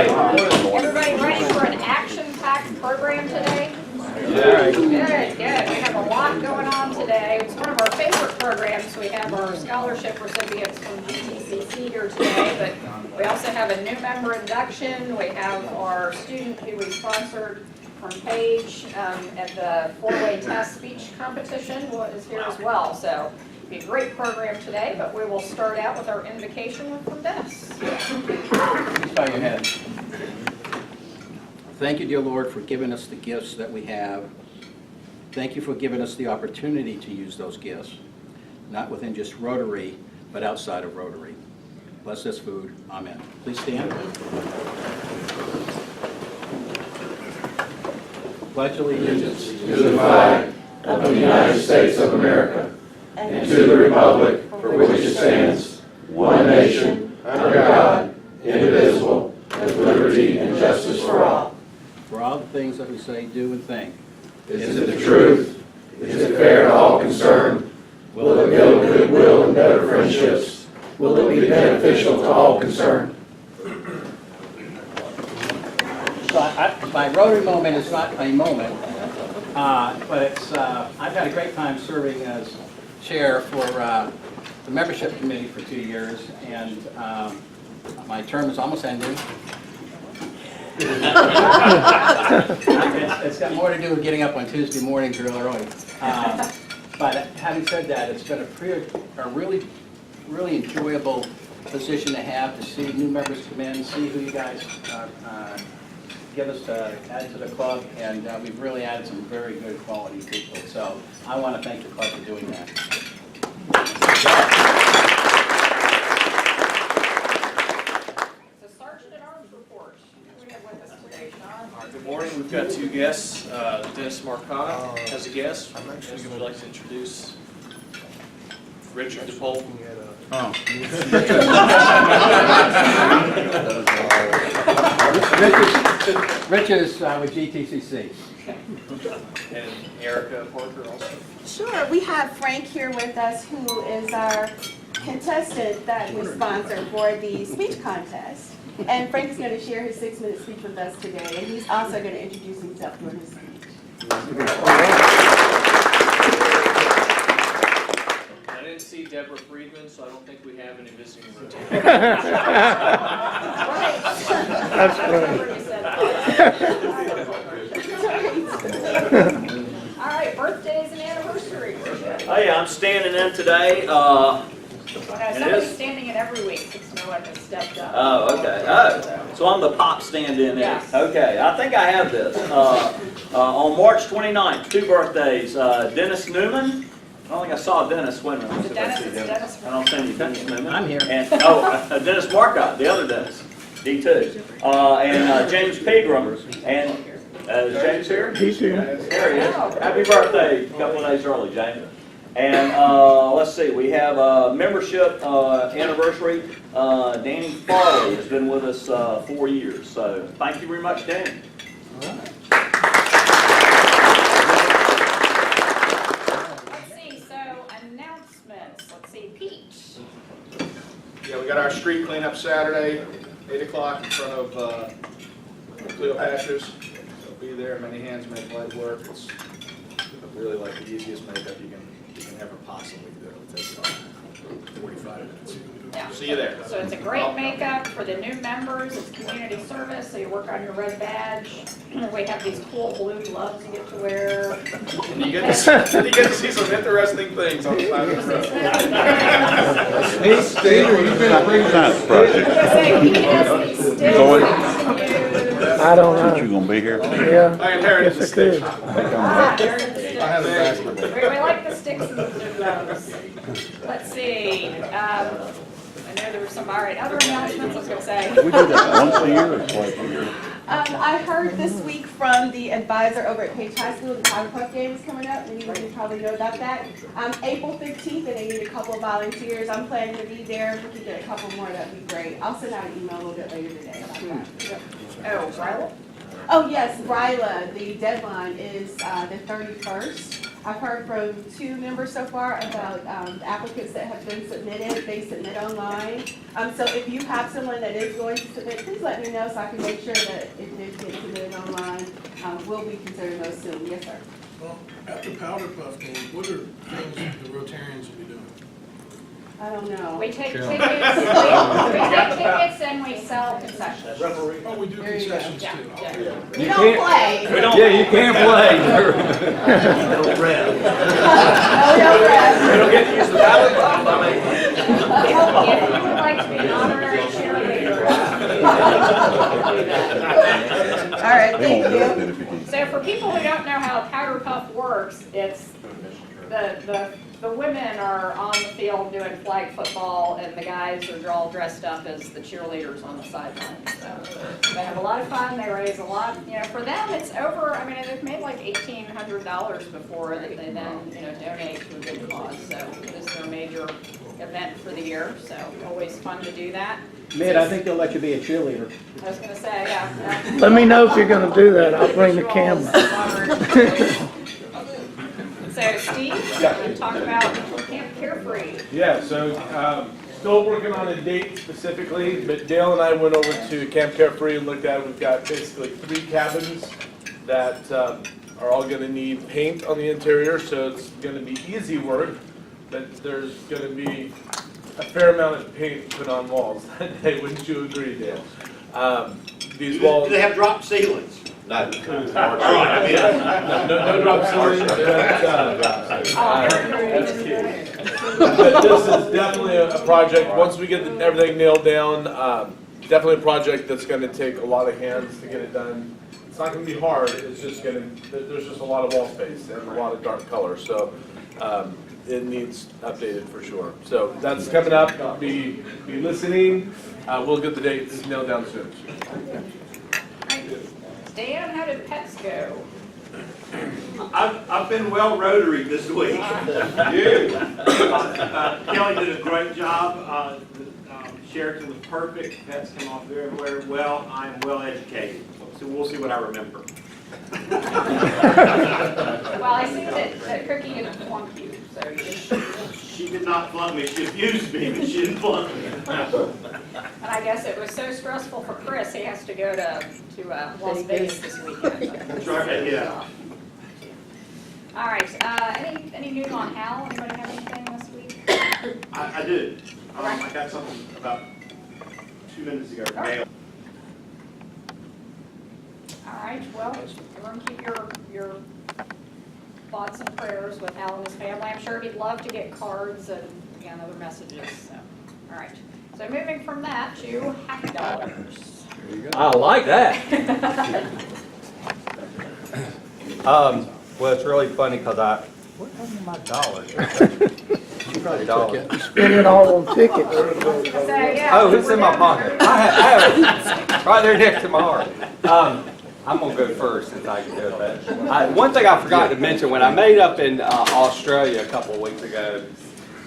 Everybody ready for an action-packed program today? Yeah. Good. We have a lot going on today. It's one of our favorite programs. We have our scholarship recipients from GTCC here today, but we also have a new member induction. We have our student who we sponsored from Page at the four-way test speech competition is here as well. So it'll be a great program today, but we will start out with our invocation from Dennis. Please bow your head. Thank you, dear Lord, for giving us the gifts that we have. Thank you for giving us the opportunity to use those gifts, not within just Rotary, but outside of Rotary. Bless this food. Amen. Please stand. Pledge allegiance to the flag of the United States of America and to the republic for which it stands, one nation, under God, indivisible, with liberty and justice for all. for all the things that we say, do, and think. Is it the truth? Is it fair to all concerned? Will it build goodwill and better friendships? Will it be beneficial to all concerned? So my Rotary moment is not a moment, but it's, I've had a great time serving as chair for the membership committee for 2 years, and my term is almost ending. It's got more to do with getting up on Tuesday mornings real early. But having said that, it's been a really enjoyable position to have, to see new members come in, see who you guys get us to add to the club, and we've really added some very good quality people. So I want to thank the club for doing that. So Sergeant at Arms report. Who we have with us today, Sean? Good morning. We've got two guests. Dennis Marcotte has a guest. Would you like to introduce Richard DePaul? Oh. Rich is with GTCC. And Erica Parker also. Sure, we have Frank here with us, who is our contestant that we sponsor for the speech contest. And Frank is going to share his 6-minute speech with us today, and he's also going to introduce himself during his speech. I didn't see Deborah Friedman, so I don't think we have any visiting Rotary. That's All right, birthdays and anniversaries. Hey, I'm standing in today. Somebody's standing in every week since no one has stepped up. Oh, okay. Oh, so I'm the pop stand-in. Yes. Okay, I think I have this. On March 29th, 2 birthdays. Dennis Newman. I don't think I saw Dennis. Wait a minute. It's Dennis. I don't see any Dennis Newman. I'm here. And, Dennis Marcotte, the other Dennis, D2. And James Pegram. And is James here? He's here. There he is. Happy birthday a couple of days early, James. And let's see, we have a membership anniversary. Danny Farley has been with us 4 years. So thank you very much, Danny. Let's see, so announcements. Let's see, Pete. Yeah, we got our street cleanup Saturday, 8 o'clock in front of Cleopatra's. So be there. Many hands make light work. It's really like the easiest makeup you can ever possibly do. It takes about 45 minutes. Yeah. See you there. So it's a great makeup for the new members. It's community service, so you work on your red badge. We have these cool blue gloves you get to wear. And you get to see some interesting things on the side of the road. You've been bringing Science project. I don't know. You gonna be here? Yeah. I inherited the Yes, I stick. could. I have a basket. We like the sticks and the blue gloves. Let's see. I know there were some, all right, other announcements, I was going to say. We do that once a year or twice a year? I heard this week from the advisor over at Page High School, the Powder Puff Game is coming up, and you probably know about that. April 15th, and they need a couple of volunteers. I'm planning to be there. If we could get a couple more, that'd be great. I'll send out an email a little bit later today about that. Oh, Ryla? Oh, yes, Ryla, the deadline is the 31st. I've heard from 2 members so far about the applicants that have been submitted. They submit online. So if you have someone that is going to submit, please let me know so I can make sure that if they get submitted online, we'll be considering those soon. Yes, sir. Well, at the Powder Puff game, what are things the Rotarians will be doing? I don't know. We take tickets, we take tickets and we sell concessions. Oh, we do There you go. concessions Yeah, too. yeah. We don't play. Yeah, you can't play. No, we don't rest. We don't get to use the ballot box, I mean. If you would like to be an honorary cheerleader. All right, thank you. So for people who don't know how Powder Puff works, it's the women are on the field doing flag football and the guys are all dressed up as the cheerleaders on the sidelines. So they have a lot of fun, they raise a lot, for them it's over, I mean, they've made like $1,800 before that they then, donate to a good cause. So it is their major event for the year, so always fun to do that. Mid, I think they'll let you be a cheerleader. I was gonna say, yeah. Let me know if you're gonna do that. I'll bring the camera. So Steve, you want to talk about Camp Carefree? Yeah, so still working on a date specifically, but Dale and I went over to Camp Carefree and looked at it. We've got basically 3 cabins that are all going to need paint on the interior, so it's going to be easy work, but there's going to be a fair amount of paint put on walls that day. Wouldn't you agree, Dale? These walls. Do they have drop ceilings? No, no drop ceilings, but this is definitely a project, once we get everything nailed down, definitely a project that's gonna take a lot of hands to get it done. It's not gonna be hard, it's just there's just a lot of wall space and a lot of dark color, so it needs updated for sure. So that's coming up, be listening, we'll get the dates nailed down soon. Dan, how did pets go? I've been well Rotary this week. Kelly did a great job. Sheraton was perfect. Pets come off very, very well. I'm well educated, so we'll see what I remember. Well, I see that Cookie didn't flunk you, so you didn't. She did not flunk me. She abused me, but she didn't flunk me. And I guess it was so stressful for Chris, he has to go to Las Vegas this weekend. That's right, yeah. All right, any news on Hal? Anybody have anything this week? I did. I got something about 2 minutes ago. All right. All right, well, everyone keep your thoughts and prayers with Hal and his family. I'm sure he'd love to get cards and other messages. So, all right. So moving from that to happy dollars. I like that. Well, it's really funny because what happened to my dollars? Spend it all on tickets. So, yeah, Oh, it's in my pocket. I have it right there next to my heart. I'm going to go first since I can do that. One thing I forgot to mention, when I made up in Australia a couple of weeks ago,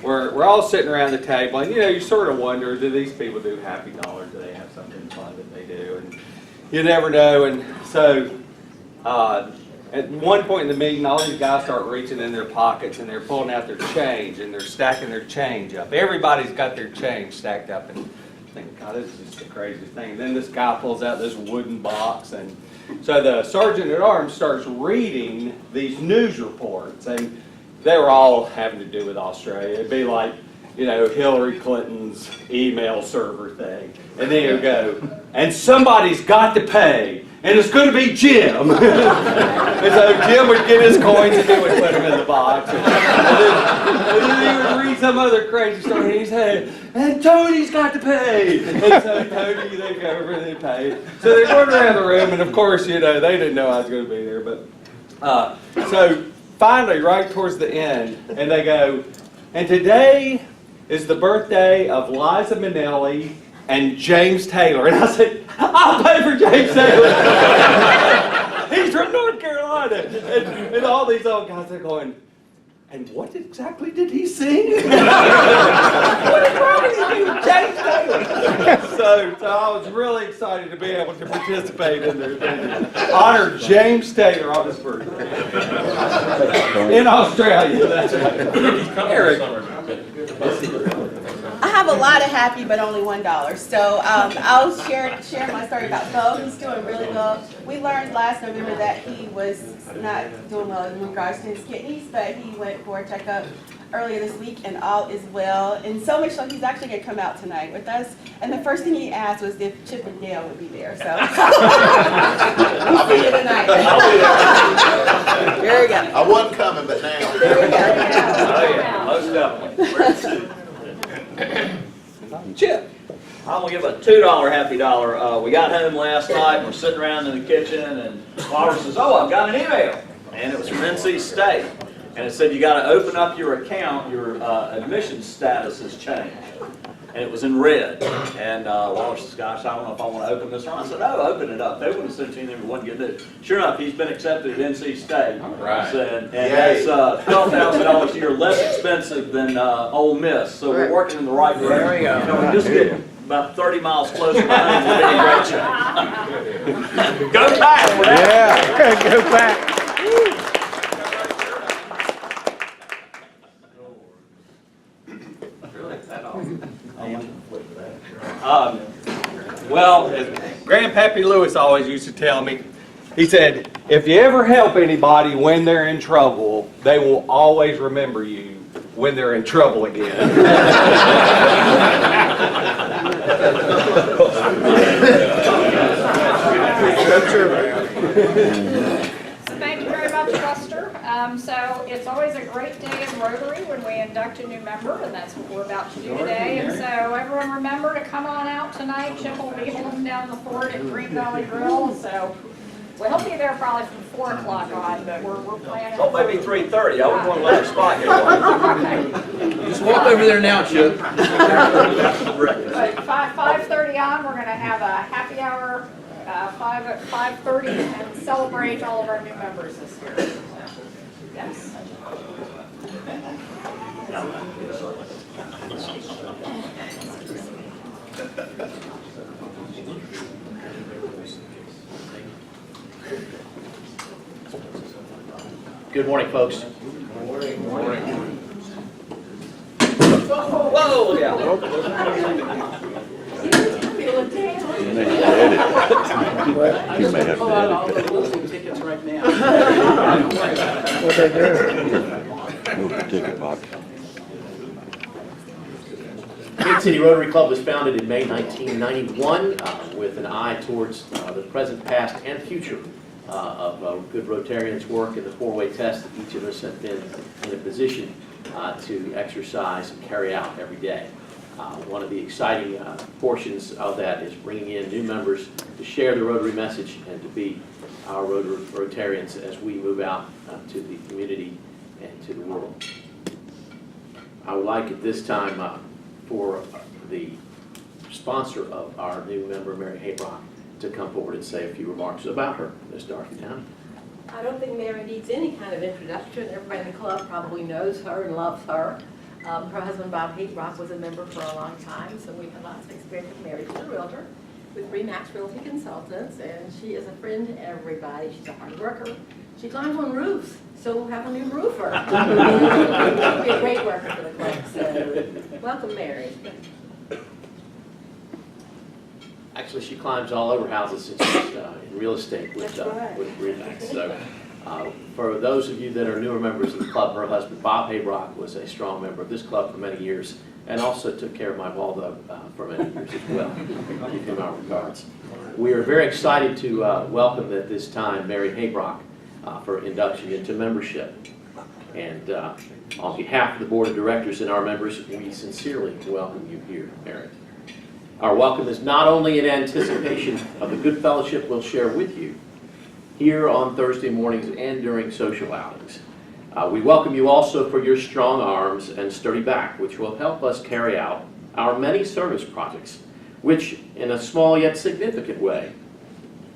we're all sitting around the table, and you sort of wonder, do these people do happy dollars? Do they have something fun that they do? And you never know. And so at one point in the meeting, all these guys start reaching in their pockets, and they're pulling out their change, and they're stacking their change up. Everybody's got their change stacked up, and I think, God, this is just the craziest thing. And then this guy pulls out this wooden box, and so the sergeant at arms starts reading these news reports, and they were all having to do with Australia. It'd be like, Hillary Clinton's email server thing. And then he'll go, and somebody's got to pay, and it's going to be Jim. And so Jim would get his coins, and he would put them in the box. And then he would read some other crazy story, and he'd say, and Tony's got to pay. And so Tony, they go over and they pay. So they run around the room, and of course, they didn't know I was going to be there. But so finally, right towards the end, and they go, and today is the birthday of Liza Minnelli and James Taylor. And I said, I'll pay for James Taylor. He's from North Carolina. And all these old guys are going, And what exactly did he sing? What is wrong with you, James Taylor? So I was really excited to be able to participate in there. Honor James Taylor on his birthday. In Australia, that's right. Eric. I have a lot of happy, but only $1. So I'll share my story about Bo. He's doing really well. We learned last November that he was not doing well in regards to his kidneys, but he went for a checkup earlier this week, and all is well. And so much so, he's actually going to come out tonight with us. And the first thing he asked was if Chip and Dale would be there. So we'll see you tonight. There we go. I wasn't coming, but now. There we go. Oh, yeah, most definitely. Chip. I'm gonna give a $2 happy dollar. We got home last night, we're sitting around in the kitchen, and Barbara says, "Oh, I've got an email." And it was from NC State. And it said, "You gotta open up your account, your admissions status has changed." And it was in red. And Wallace says, "Gosh, I don't know if I want to open this or not." I said, "Oh, open it up." They wouldn't have sent anything if it wasn't good news. Sure enough, he's been accepted at NC State. Right. And that's $12,000 a year less expensive than Ole Miss. So we're working in the right direction. There we go. You know, we just get about 30 miles closer to home, we'll be in great shape. Go back for that. Yeah, go back. Well, as Grandpappy Lewis always used to tell me, he said, if you ever help anybody when they're in trouble, they will always remember you when they're in trouble again. So thank you very much, Buster. So it's always a great day in Rotary when we induct a new member, and that's what we're about to do today. And so everyone remember to come on out tonight. Chip will be holding down the fort at Green Valley Grill. So we'll help you there probably from 4 o'clock on, but we're planning. Well, maybe 3:30. I wouldn't want to let her spot you. Just walk over there now, Chip. But 5:30 on, we're going to have a happy hour, 5:30, and celebrate all of our new members this year. Yes. Good morning, folks. Whoa, yeah. You may have to edit. You may have to Pull out all edit the losing tickets right now. What they do? Move the ticket box. Kansas City Rotary Club was founded in May 1991 with an eye towards the present, past, and future of good Rotarians' work and the four-way test that each of us have been in a position to exercise and carry out every day. One of the exciting portions of that is bringing in new members to share the Rotary message and to be our Rotarians as we move out to the community and to the world. I would like at this time for the sponsor of our new member, Mary Haybrock, to come forward and say a few remarks about her. Ms. Dorothy Downey. I don't think Mary needs any kind of introduction. Everybody in the club probably knows her and loves her. Her husband, Bob Heatrock, was a member for a long time, so we've had lots of experience with Mary. She's a realtor with Remax Realty Consultants, and she is a friend to everybody. She's a hard worker. She climbs on roofs, so we'll have a new roofer. She'll be a great worker for the club, so welcome, Mary. Actually, she climbs all over houses since she's in real estate with right. Remax. So, for those of you that are newer members of the club, her husband, Bob Haybrock, was a strong member of this club for many years and also took care of my Waldo for many years as well. Give him our regards. We are very excited to welcome at this time Mary Haybrock for induction into membership. And on behalf of the Board of Directors and our members, we sincerely welcome you here, Mary. Our welcome is not only in anticipation of the good fellowship we'll share with you here on Thursday mornings and during social outings. We welcome you also for your strong arms and sturdy back, which will help us carry out our many service projects, which, in a small yet significant way,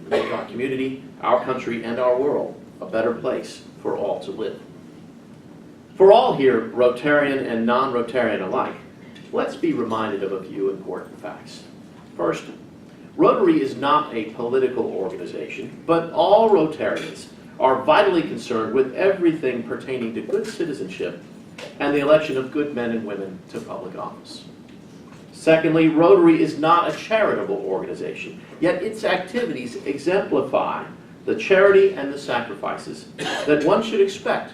make our community, our country, and our world a better place for all to live. For all here, Rotarian and non-Rotarian alike, let's be reminded of a few important facts. First, Rotary is not a political organization, but all Rotarians are vitally concerned with everything pertaining to good citizenship and the election of good men and women to public office. Secondly, Rotary is not a charitable organization, yet its activities exemplify the charity and the sacrifices that one should expect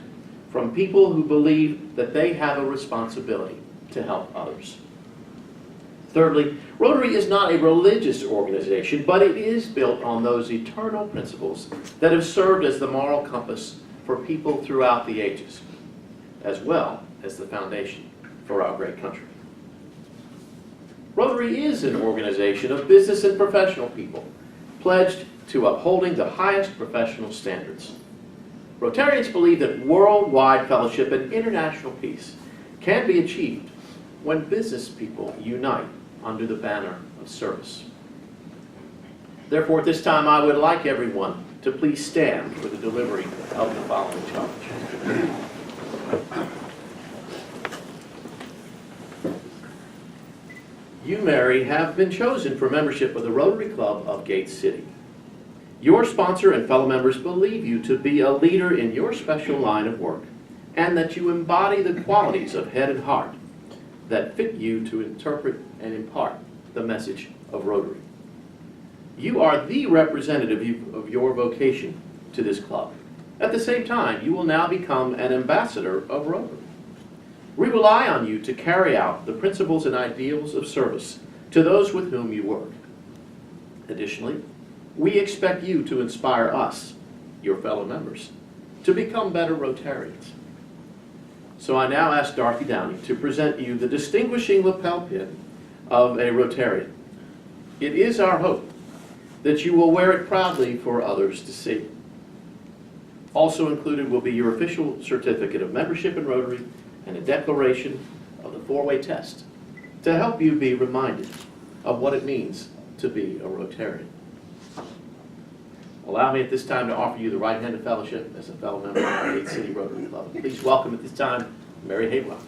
from people who believe that they have a responsibility to help others. Thirdly, Rotary is not a religious organization, but it is built on those eternal principles that have served as the moral compass for people throughout the ages, as well as the foundation for our great country. Rotary is an organization of business and professional people, pledged to upholding the highest professional standards. Rotarians believe that worldwide fellowship and international peace can be achieved when business people unite under the banner of service. Therefore, at this time, I would like everyone to please stand for the delivery of the following charge. You, Mary, have been chosen for membership of the Rotary Club of Gate City. Your sponsor and fellow members believe you to be a leader in your special line of work, and that you embody the qualities of head and heart that fit you to interpret and impart the message of Rotary. You are the representative of your vocation to this club. At the same time, you will now become an ambassador of Rotary. We rely on you to carry out the principles and ideals of service to those with whom you work. Additionally, we expect you to inspire us, your fellow members, to become better Rotarians. So I now ask Dorothy Downey to present you the distinguishing lapel pin of a Rotarian. It is our hope that you will wear it proudly for others to see. Also included will be your official certificate of membership in Rotary and a declaration of the four-way test to help you be reminded of what it means to be a Rotarian. Allow me at this time to offer you the right hand of fellowship as a fellow member of our Gate City Rotary Club. Please welcome at this time, Mary Hayrock.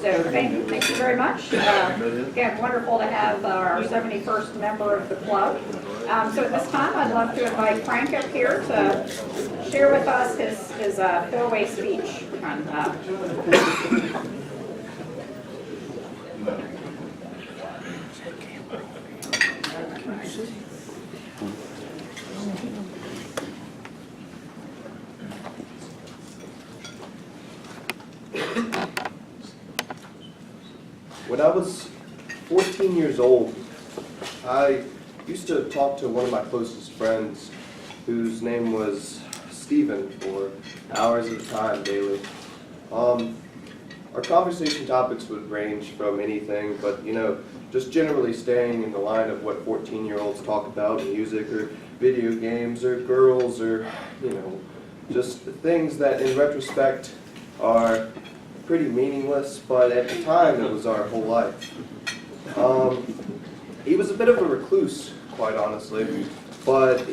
So thank you very much. Again, wonderful to have our 71st member of the club. So at this time, I'd love to invite Frank up here to share with us his four-way speech on When I was 14 years old, I used to talk to one of my closest friends whose name was Stephen for hours at a time daily. Our conversation topics would range from anything, but just generally staying in the line of what 14-year-olds talk about, music or video games or girls or, just things that in retrospect are pretty meaningless, but at the time it was our whole life. He was a bit of a recluse, quite honestly, but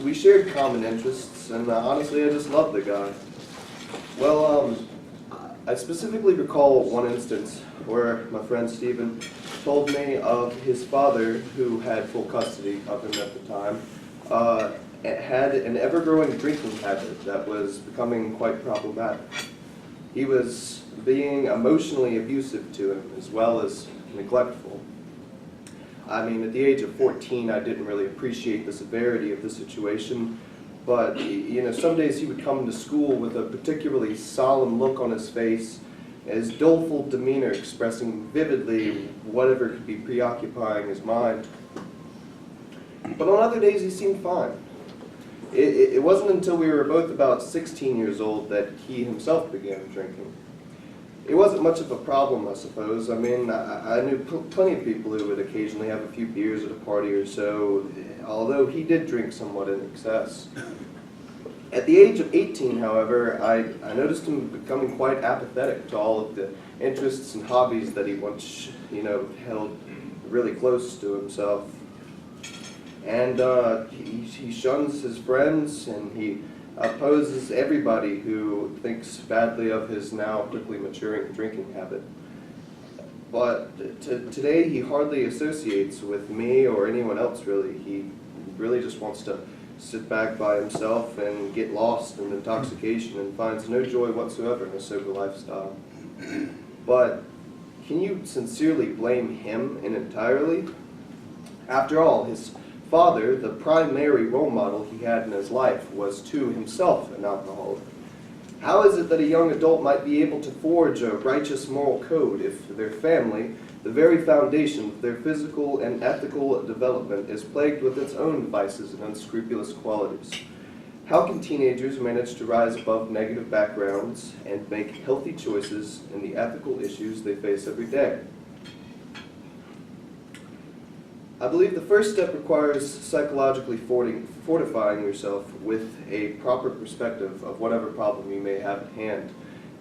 we shared common interests, and honestly I just loved the guy. Well, I specifically recall one instance where my friend Stephen told me of his father, who had full custody of him at the time, had an ever-growing drinking habit that was becoming quite problematic. He was being emotionally abusive to him as well as neglectful. I mean, at the age of 14, I didn't really appreciate the severity of the situation, but some days he would come to school with a particularly solemn look on his face, his doleful demeanor expressing vividly whatever could be preoccupying his mind. But on other days he seemed fine. It wasn't until we were both about 16 years old that he himself began drinking. It wasn't much of a problem, I suppose. I mean, I knew plenty of people who would occasionally have a few beers at a party or so, although he did drink somewhat in excess. At the age of 18, however, I noticed him becoming quite apathetic to all of the interests and hobbies that he once, held really close to himself. And he shuns his friends, and he opposes everybody who thinks badly of his now quickly maturing drinking habit. But today he hardly associates with me or anyone else, really. He really just wants to sit back by himself and get lost in intoxication and finds no joy whatsoever in a sober lifestyle. But can you sincerely blame him entirely? After all, his father, the primary role model he had in his life, was too himself an alcoholic. How is it that a young adult might be able to forge a righteous moral code if their family, the very foundation of their physical and ethical development, is plagued with its own vices and unscrupulous qualities? How can teenagers manage to rise above negative backgrounds and make healthy choices in the ethical issues they face every day? I believe the first step requires psychologically fortifying yourself with a proper perspective of whatever problem you may have at hand,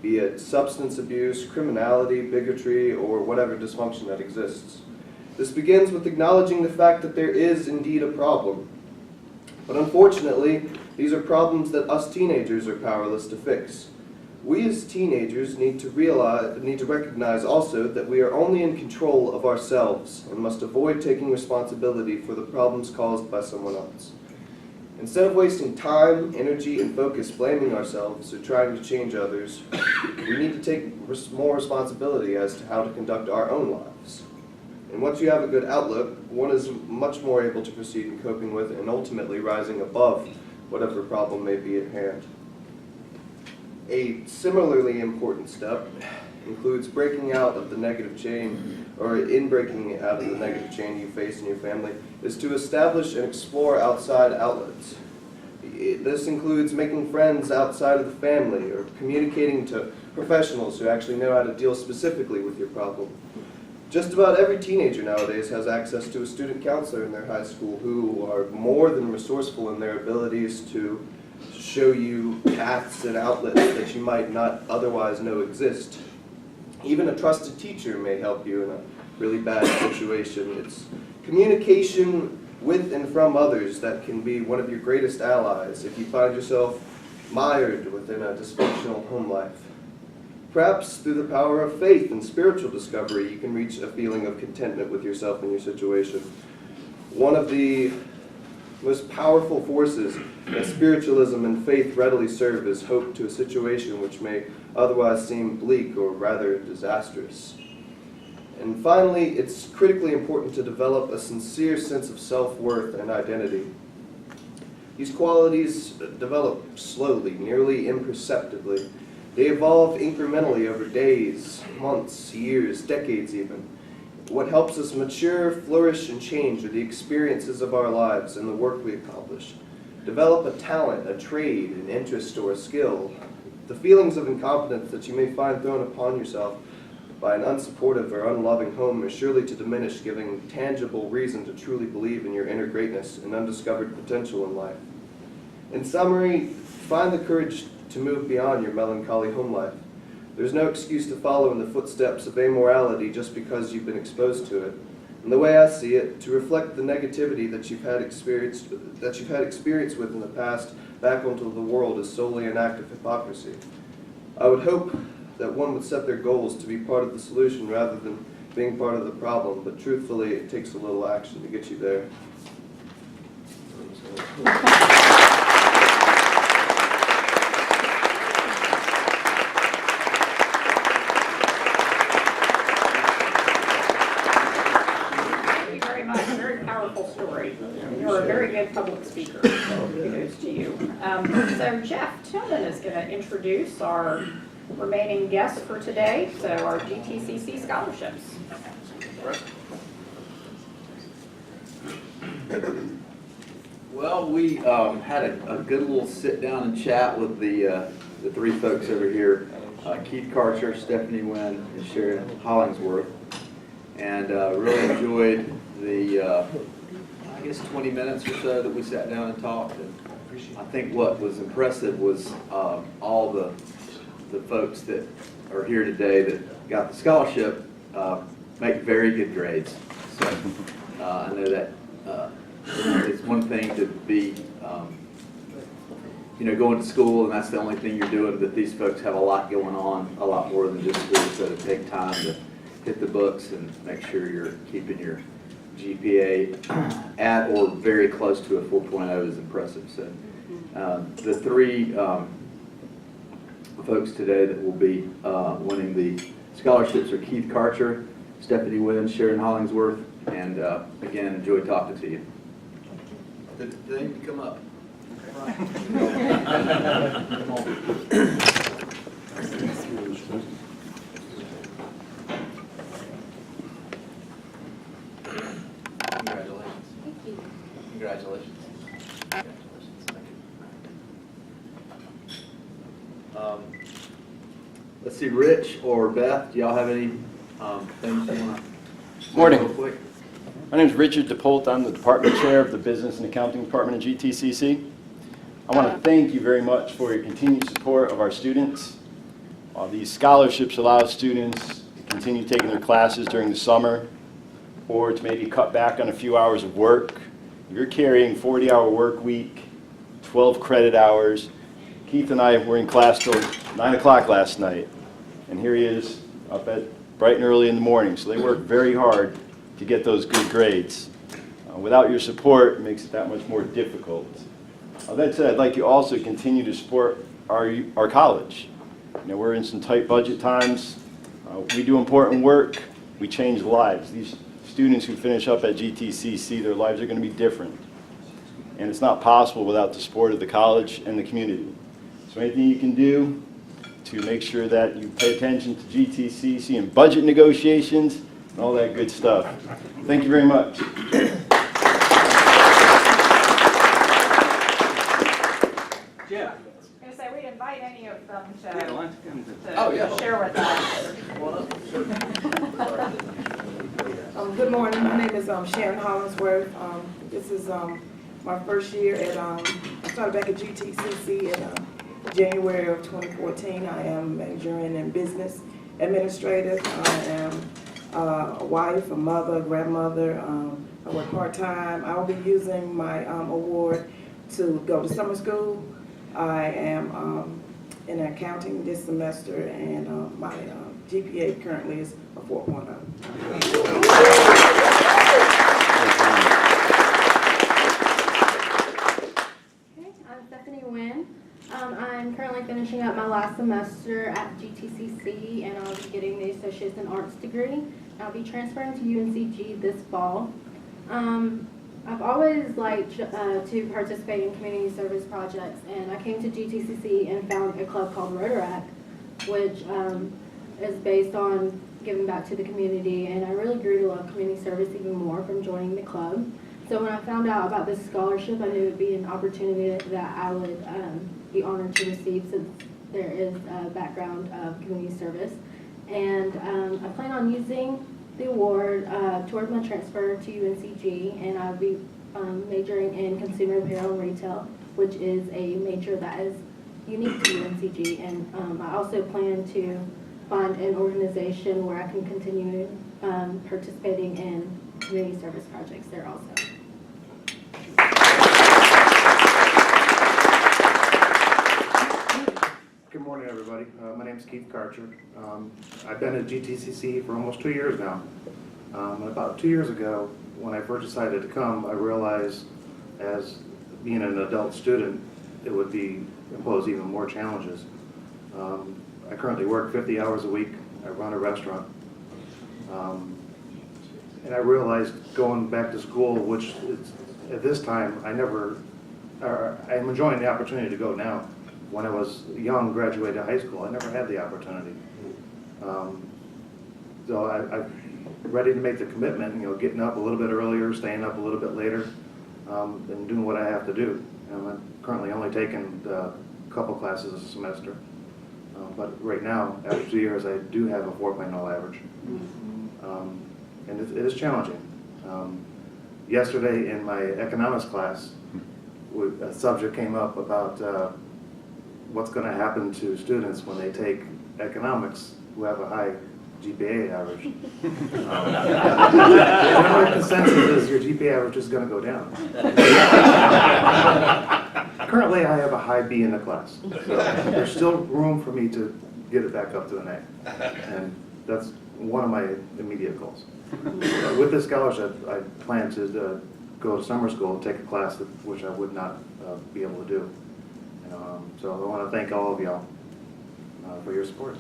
be it substance abuse, criminality, bigotry, or whatever dysfunction that exists. This begins with acknowledging the fact that there is indeed a problem. But unfortunately, these are problems that us teenagers are powerless to fix. We as teenagers need to recognize also that we are only in control of ourselves and must avoid taking responsibility for the problems caused by someone else. Instead of wasting time, energy, and focus blaming ourselves or trying to change others, we need to take more responsibility as to how to conduct our own lives. And once you have a good outlook, one is much more able to proceed in coping with and ultimately rising above whatever problem may be at hand. A similarly important step includes breaking out of the negative chain, or in breaking out of the negative chain you face in your family, is to establish and explore outside outlets. This includes making friends outside of the family or communicating to professionals who actually know how to deal specifically with your problem. Just about every teenager nowadays has access to a student counselor in their high school who are more than resourceful in their abilities to show you paths and outlets that you might not otherwise know exist. Even a trusted teacher may help you in a really bad situation. It's communication with and from others that can be one of your greatest allies if you find yourself mired within a dysfunctional home life. Perhaps through the power of faith and spiritual discovery, you can reach a feeling of contentment with yourself and your situation. One of the most powerful forces that spiritualism and faith readily serve is hope to a situation which may otherwise seem bleak or rather disastrous. And finally, it's critically important to develop a sincere sense of self-worth and identity. These qualities develop slowly, nearly imperceptibly. They evolve incrementally over days, months, years, decades even. What helps us mature, flourish, and change are the experiences of our lives and the work we accomplish. Develop a talent, a trade, an interest, or a skill. The feelings of incompetence that you may find thrown upon yourself by an unsupportive or unloving home are surely to diminish, giving tangible reason to truly believe in your inner greatness and undiscovered potential in life. In summary, find the courage to move beyond your melancholy home life. There's no excuse to follow in the footsteps of amorality just because you've been exposed to it. And the way I see it, to reflect the negativity that you've had experience with in the past back onto the world is solely an act of hypocrisy. I would hope that one would set their goals to be part of the solution rather than being part of the problem, but truthfully, it takes a little action to get you there. You're a very good public speaker, so kudos to you. So Jeff Tillman is going to introduce our remaining guests for today, so our GTCC scholarships. Well, we had a good little sit down and chat with the three folks over here, Keith Karcher, Stephanie Wynn, and Sharon Hollingsworth, and really enjoyed the I guess 20 minutes or so that we sat down and talked, and I think what was impressive was all the folks that are here today that got the scholarship make very good grades. So I know that it's one thing to be, going to school and that's the only thing you're doing, but these folks have a lot going on, a lot more than just school, so to take time to hit the books and make sure you're keeping your GPA at or very close to a 4.0 is impressive. So the three folks today that will be winning the scholarships are Keith Karcher, Stephanie Wynn, Sharon Hollingsworth, and again, enjoy talking to you. Good thing to come up. Congratulations. Let's see, Rich or Beth, do y'all have any things you want to? Morning. Real quick? My name is Richard DePolt. I'm the Department Chair of the Business and Accounting Department at GTCC. I want to thank you very much for your continued support of our students. These scholarships allow students to continue taking their classes during the summer or to maybe cut back on a few hours of work. You're carrying 40-hour work week, 12 credit hours. Keith and I were in class till 9 o'clock last night, and here he is up at bright and early in the morning. So they work very hard to get those good grades. Without your support, it makes it that much more difficult. That said, I'd like you also to continue to support our college. We're in some tight budget times. We do important work. We change lives. These students who finish up at GTCC, their lives are going to be different. And it's not possible without the support of the college and the community. So anything you can do to make sure that you pay attention to GTCC and budget negotiations and all that good stuff. Thank you very much. I was going to say, we'd invite any of them to Oh, yeah. share with us. Good morning. My name is Sharon Hollingsworth. This is my first year at, I started back at GTCC in January of 2014. I am majoring in business administrative. I am a wife, a mother, a grandmother. I work part-time. I will be using my award to go to summer school. I am in accounting this semester, and my GPA currently is a 4.0. I'm Stephanie Wynn. I'm currently finishing up my last semester at GTCC, and I'll be getting the Associates in Arts degree. I'll be transferring to UNCG this fall. I've always liked to participate in community service projects, and I came to GTCC and found a club called Rotary, which is based on giving back to the community, and I really grew to love community service even more from joining the club. So when I found out about this scholarship, I knew it would be an opportunity that I would be honored to receive, since there is a background of community service. And I plan on using the award toward my transfer to UNCG, and I'll be majoring in consumer apparel and retail, which is a major that is unique to UNCG. And I also plan to find an organization where I can continue participating in community service projects there also. Good morning, everybody. My name is Keith Karcher. I've been at GTCC for almost 2 years now. About 2 years ago, when I first decided to come, I realized, as being an adult student, it would impose even more challenges. I currently work 50 hours a week. I run a restaurant. And I realized going back to school, which is, at this time, I'm enjoying the opportunity to go now. When I was young, graduated high school, I never had the opportunity. So I'm ready to make the commitment, getting up a little bit earlier, staying up a little bit later, and doing what I have to do. I'm currently only taking a couple classes a semester. But right now, after 2 years, I do have a 4.0 average. And it is challenging. Yesterday in my economics class, a subject came up about what's going to happen to students when they take economics who have a high GPA average. General consensus is your GPA average is going to go down. Currently, I have a high B in the class. So there's still room for me to get it back up to an A. And that's one of my immediate goals. With this scholarship, I plan to go to summer school and take a class which I would not be able to do. So I want to thank all of y'all for your support.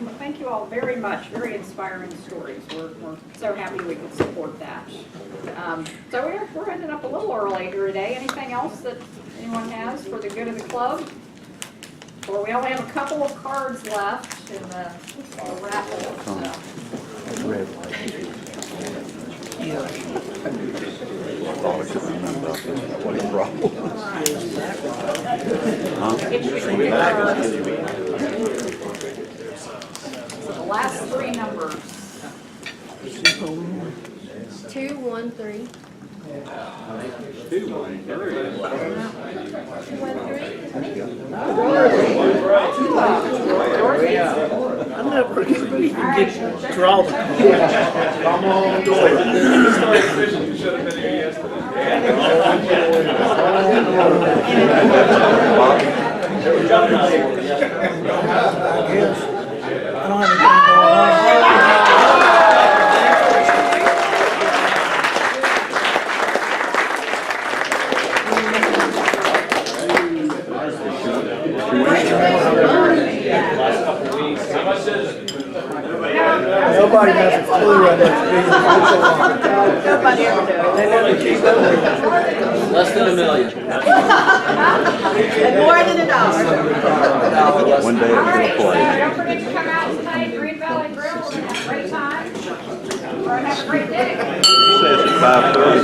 Well, thank you all very much. Very inspiring stories. We're so happy we could support that. So we're ending up a little early here today. Anything else that anyone has for the good of the club? Or we only have a couple of cards left in the raffle. So. So the last three numbers. 213. I never can draw the Come on, Dory. You started fishing, you should have been here yesterday. I don't have anything going on. Nobody has a clue right now. Nobody ever knows. Less than $1 million. And more than $1. One day I'm gonna play. Don't forget to come out tonight, Green Valley Grill, and have a great time. Or have a great day. Says at 5:30.